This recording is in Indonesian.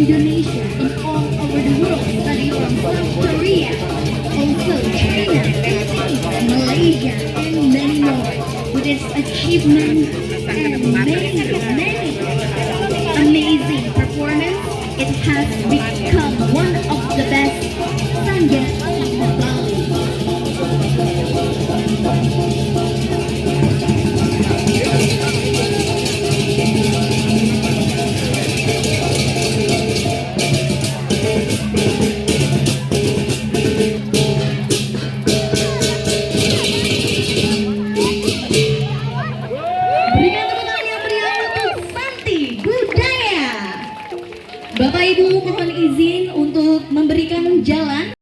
Indonesia and all over the world, starting from South Korea, also China, Philippines, Malaysia, and many more. With its achievements and many amazing performance, it has become one of the best sangya of Bali. Berikan tepuk tangan yang meriah untuk Santi Budaya. Bapak Ibu mohon izin untuk memberikan jalan.